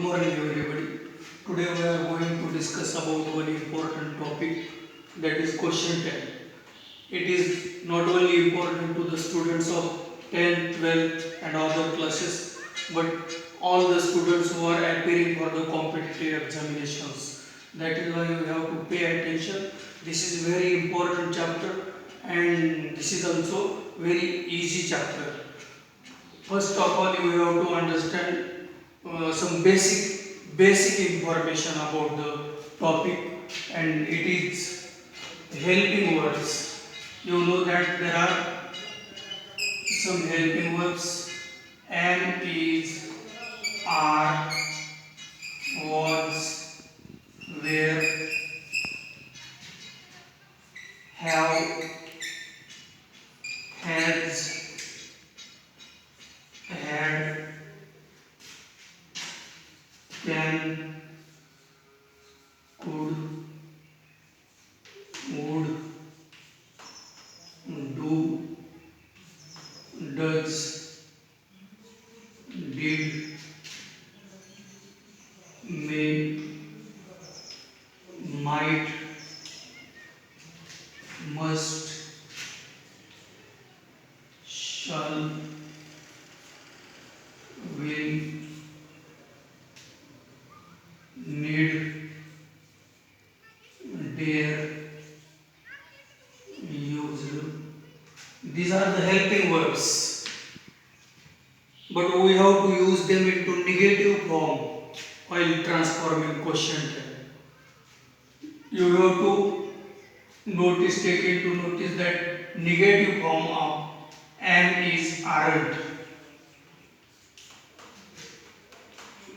morning everybody. Today we are going to discuss about one important topic, that is question tag. It is not only important to the students of 10th, 12th and other classes, but all the students who are appearing for the competitive examinations. That is why you have to pay attention. This is very important chapter and this is also very easy chapter. First of all, you have to understand some basic information about the topic, and it is helping words. You know that there are some helping verbs. Am, is, are, was, were, have, has, had, can, could, would, do, does, did, may, might, must, shall, will, need, dare, used. These are the helping verbs, but we have to use them into negative form while transforming question tag. You have to take into notice that negative form of am is aren't,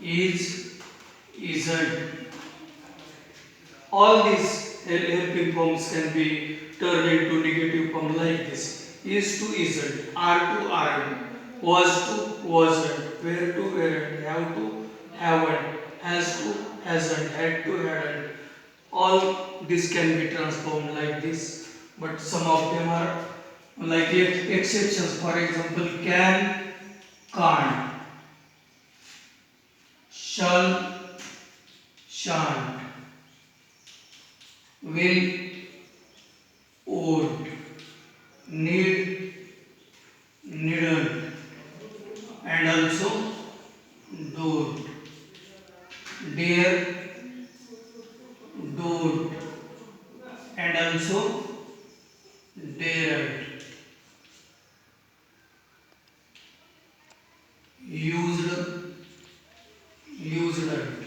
is, isn't. All these helping forms can be turned into negative form like this: is to isn't, are to aren't, was to wasn't, were to weren't, have to haven't, has to hasn't, had to hadn't. All this can be transformed like this, but some of them are like exceptions. For example, can, can't, shall, shan't, will, would, need, needn't, and also don't, dare, don't, and also daren't, used, usedn't,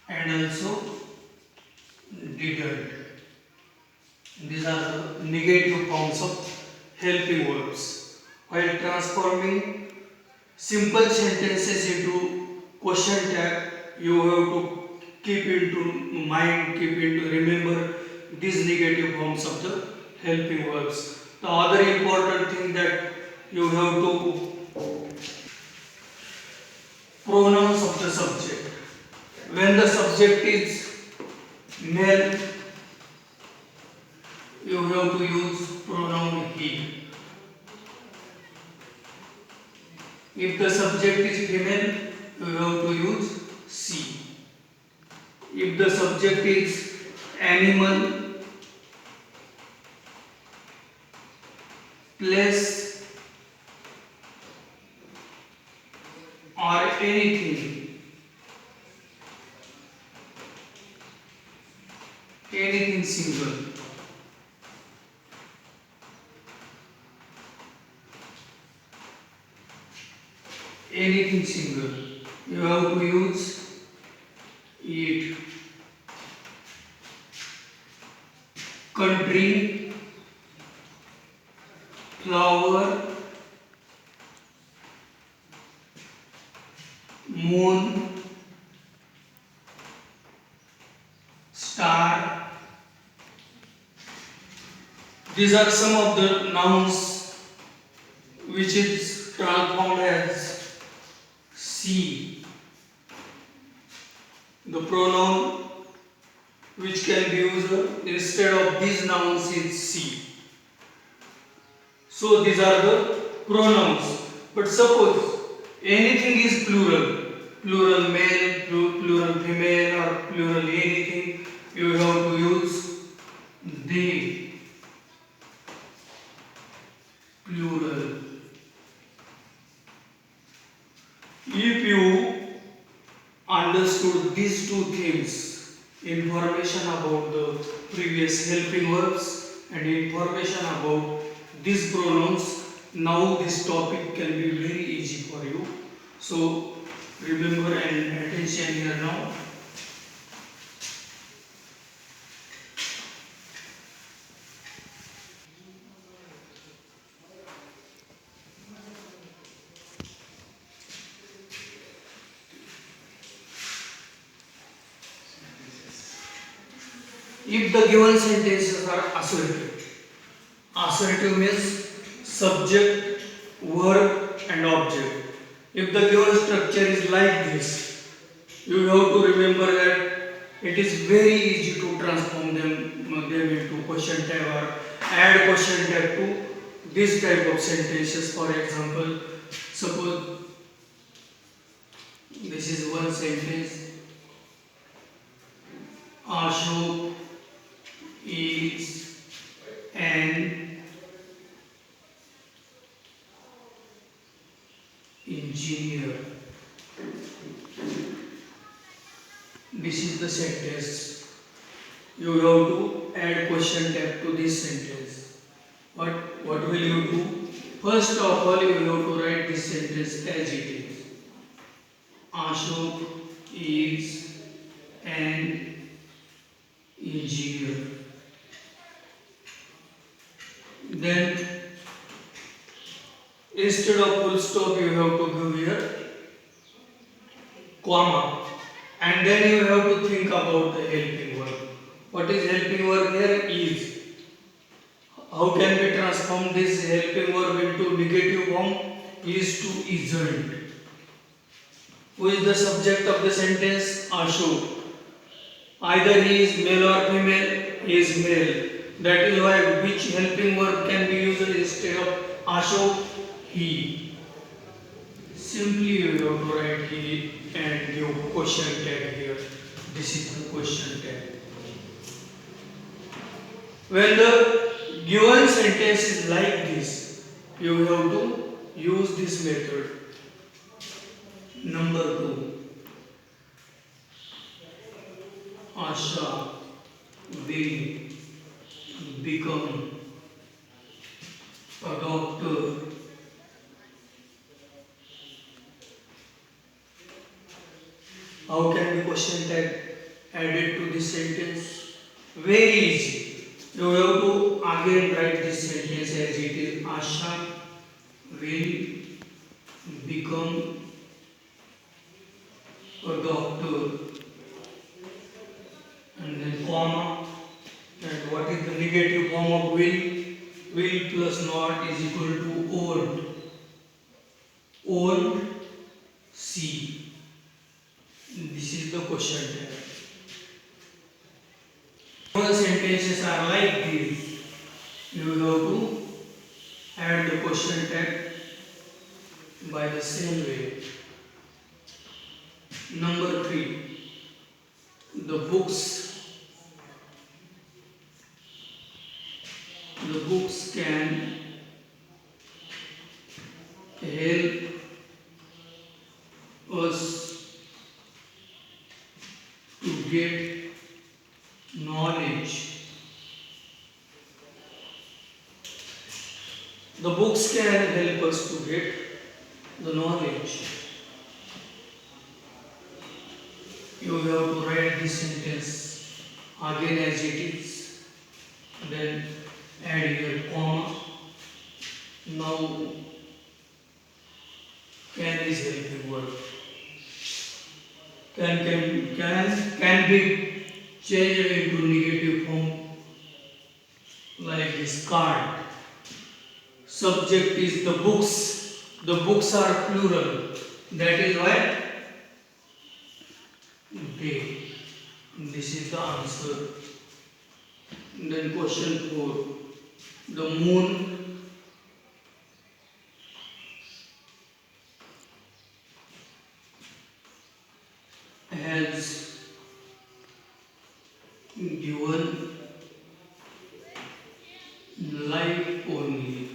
and also didn't. These are the negative forms of helping verbs. While transforming simple sentences into question tag, you have to keep into mind, keep into remember these negative forms of the helping verbs. The other important thing that you have to pronouns of the subject. When the subject is male, you have to use pronoun he. If the subject is female, you have to use she. If the subject is animal, place, or anything single, you have to use it. Country, flower, moon, star. These are some of the nouns which is transformed as she. The pronoun which can be used instead of these nouns is she. So these are the pronouns. But suppose Anything is plural. Plural male, plural female, or plural anything. You have to use they. Plural. If you understood these two things, information about the previous helping verbs and information about these pronouns, now this topic can be very easy for you. So remember and attention here now. If the given sentences are assertive, assertive means subject, verb and object. If the given structure is like this, you have to remember that it is very easy to transform them into question tag or add question tag to this type of sentences. For example, suppose this is one sentence. Ashok is an engineer. This is the sentence. You have to add question tag to this sentence. What will you do? First of all, you have to write this sentence as it is. Ashok is an engineer. Then instead of full stop, you have to give here comma, and then you have to think about the helping verb. What is helping verb here? Is. How can we transform this helping verb into negative form? Is to isn't. Who is the subject of the sentence? Ashok. Either he is male or female, he is male. That is why which helping verb can be used instead of Ashok? He. Simply you have to write he and give question tag here. This is the question tag. When the given sentence is like this, you have to use this method. Number 2. Asha will become a doctor. How can we question tag added to this sentence? Very easy. You have to again write this sentence as it is. Asha will become a doctor. And then comma. And what is the negative form of will? Will plus not is equal to old. Old C. This is the question tag. When sentences are like this, you have to add the question tag by the same way. Number 3. The books can help us to get knowledge. The books can help us to get the knowledge. You have to write this sentence again as it is. Then add your comma. Now can is helping verb. Can be changed into negative form like this. Card. Subject is the books. The books are plural. That is why they. This is the answer. Then question 4. The moon has given light only.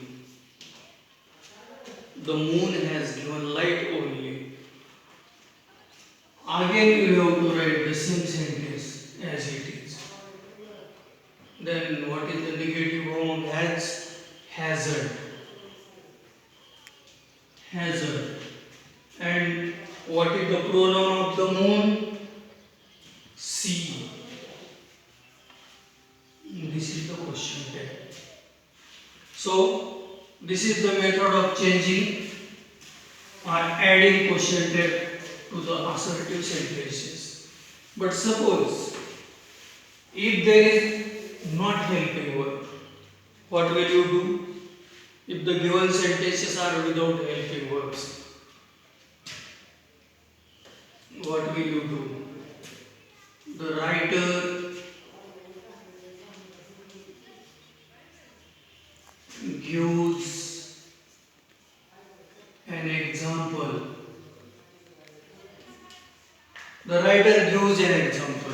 The moon has given light only. Again you have to write the same sentence as it is. Then what is the negative form of has? Hazard. Hazard. And what is the pronoun of the moon? She. This is the question tag. So, this is the method of changing or adding question tag to the assertive sentences. But suppose if there is not helping verb, what will you do? If the given sentences are without helping verbs, what will you do? The writer gives an example. The writer gives an example.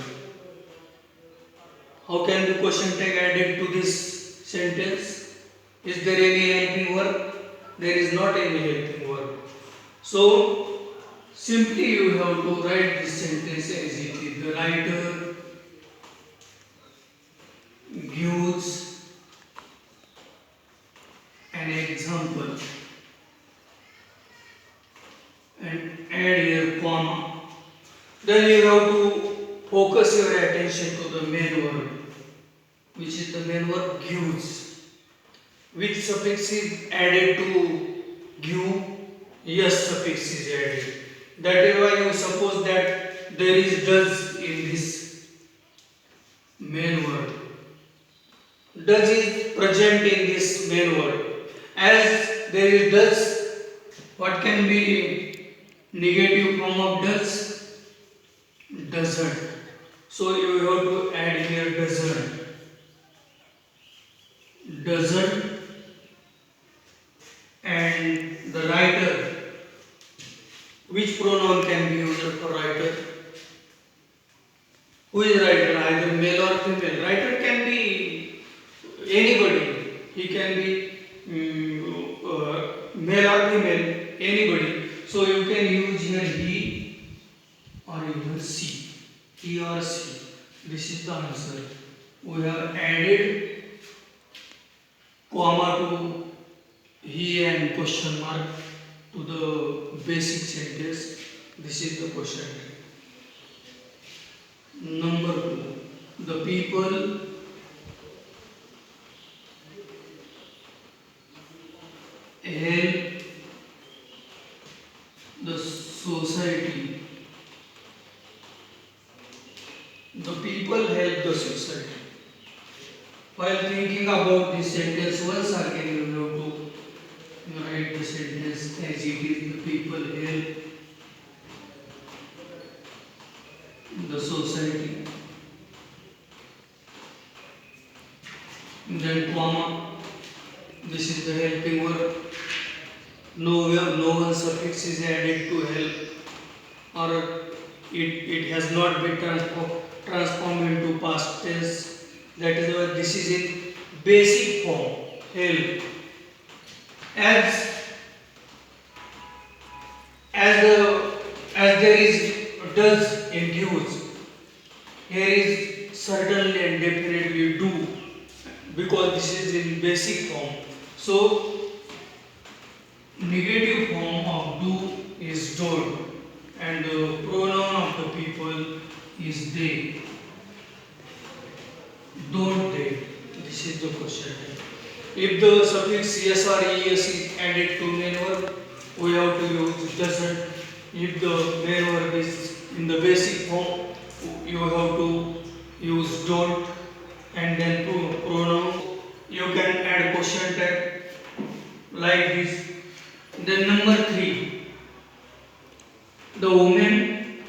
How can the question tag added to this sentence? Is there any helping verb? There is not any helping verb. So, simply you have to write this sentence as it is. The writer gives an example and add here comma. Then you have to focus your attention to the main verb, which is the main verb gives. Which suffix is added to give? Yes suffix is added. That is why you suppose that there is does in this main word. Does is present in this main word. As there is does, what can be negative form of does? Doesn't. So you have to add here doesn't. Doesn't. And the writer. Which pronoun can be used for writer? Who is writer? Either male or female. Writer can be anybody. He can be male or female. Anybody. So you can use here he or even she. He or she. This is the answer. We have added comma to he and question mark to the basic sentence. This is the question. Number 2. The people help the society. The people help the society. While thinking about this sentence once again, you have to write the sentence as it is. The people help the society. Then comma. This is the helping verb. No one suffix is added to help, or it has not been transformed into past tense. That is why this is in basic form. Help. As there is does in gives, here is certainly and definitely do, because this is in basic form. So negative form of do is don't, and the pronoun of the people is they. Don't they? This is the question. If the suffix yes or es is added to main verb, we have to use doesn't. If the main verb is in the basic form, you have to use don't, and then pronoun. You can add question tag like this. Then number 3. The woman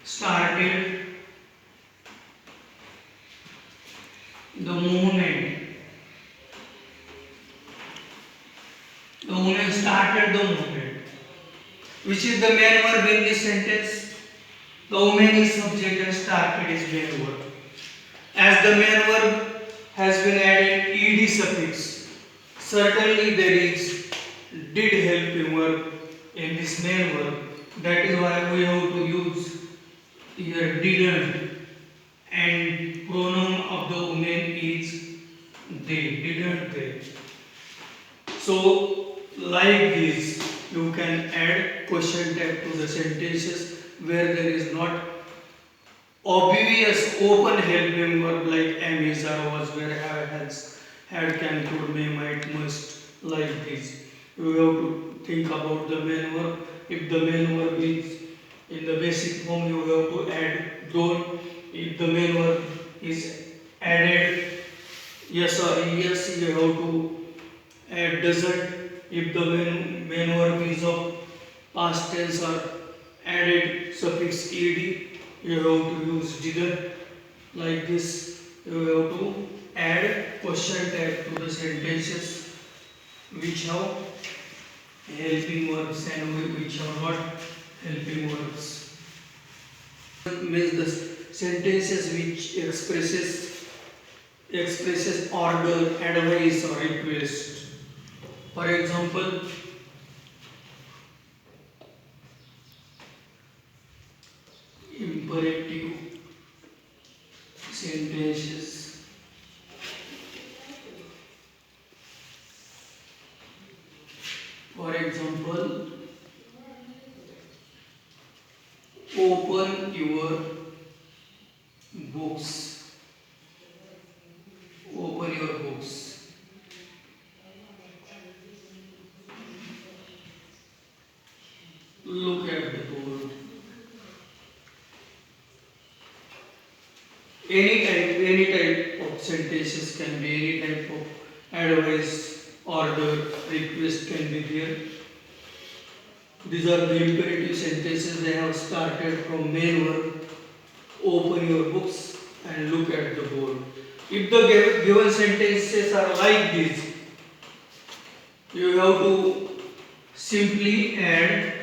started the movement. The woman started the movement. Which is the main verb in this sentence? The woman is subject and started is main verb. As the main verb has been added ed suffix, certainly there is did helping verb in this main verb. That is why we have to use here didn't, and pronoun of the woman is they, didn't they. So like this you can add question tag to the sentences where there is not obvious open helping verb like am, is, or was, where, have, has, had, can, could, may, might, must, like this. You have to think about the main verb. If the main verb is in the basic form, you have to add don't. If the main verb is added yes or yes, you have to add doesn't. If the main verb is of past tense or added suffix ed, you have to use didn't. Like this, you have to add question tag to the sentences which have helping verbs and which have not helping verbs. Means the sentences which expresses order, advice or request. For example, imperative sentences. For example, open your books. Open your books. Look at the board. Any type of sentences can be, any type of advice, order, request can be there. These are the imperative sentences. They have started from main verb, open your books and look at the board. If the given sentences are like this, you have to simply add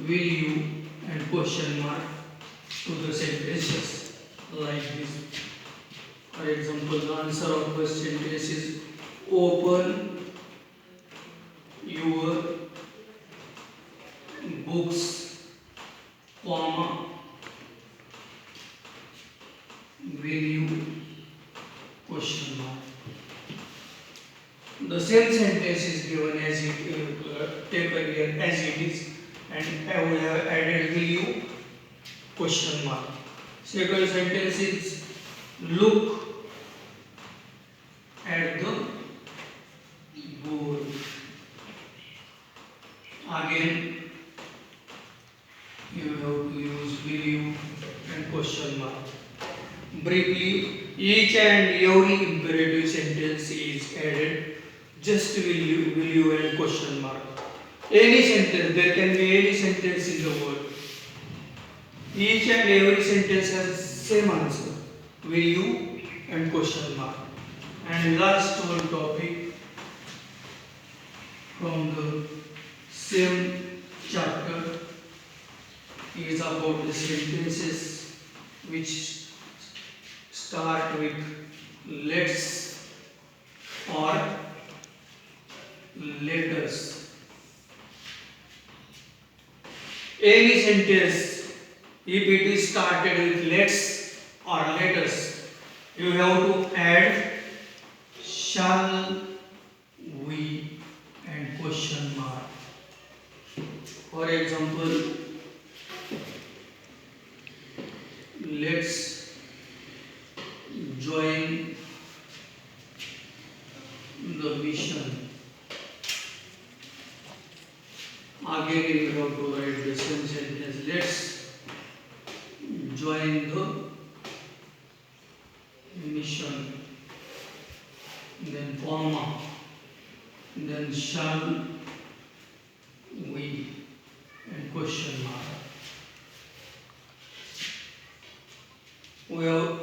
will you and question mark to the sentences like this. For example, the answer of the sentence is open your books, comma, will you, question mark. The same sentence is given as it taken here as it is, and we have added will you, question mark. Second sentence is look at the board. Again, you have to use will you and question mark. Briefly, each and every imperative sentence is added just will you and question mark. Any sentence, there can be any sentence in the world. Each and every sentence has same answer, will you and question mark. And last one topic from the same chapter is about the sentences which start with let's or let us. Any sentence, if it is started with let's or let us, you have to add shall we and question mark. For example, let's join the mission. Again, you have to write the same sentence. Let's join the mission. Then comma. Then shall we and question mark. We have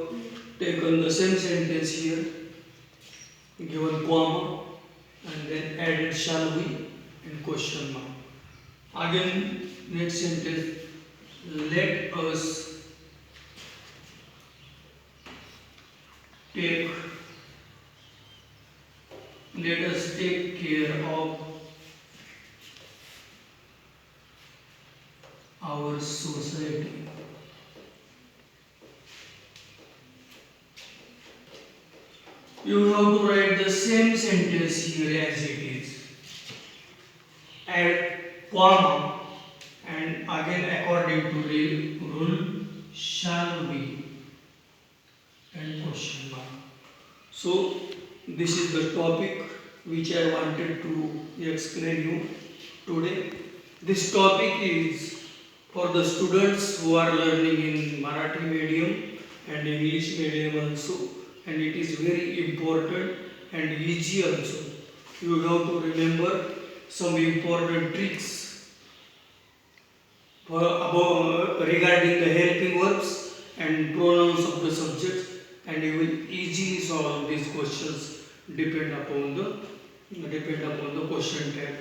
taken the same sentence here given comma, and then added shall we and question mark. Again, next sentence, let us take let us take care of our society. You have to write the same sentence here as it is. Add comma and again according to the rule shall be and question mark. So this is the topic which I wanted to explain you today. This topic is for the students who are learning in Marathi medium and English medium also, and it is very important and easy also. You have to remember some important tricks about regarding the helping verbs and pronouns of the subjects, and you will easily solve these questions depend upon the question type.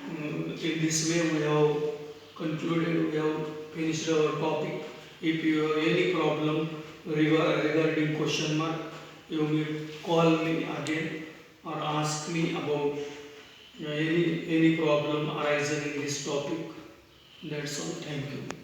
In this way we have concluded, we have finished our topic. If you have any problem regarding question mark, you will call me again or ask me about any problem arising in this topic. That's all. Thank you.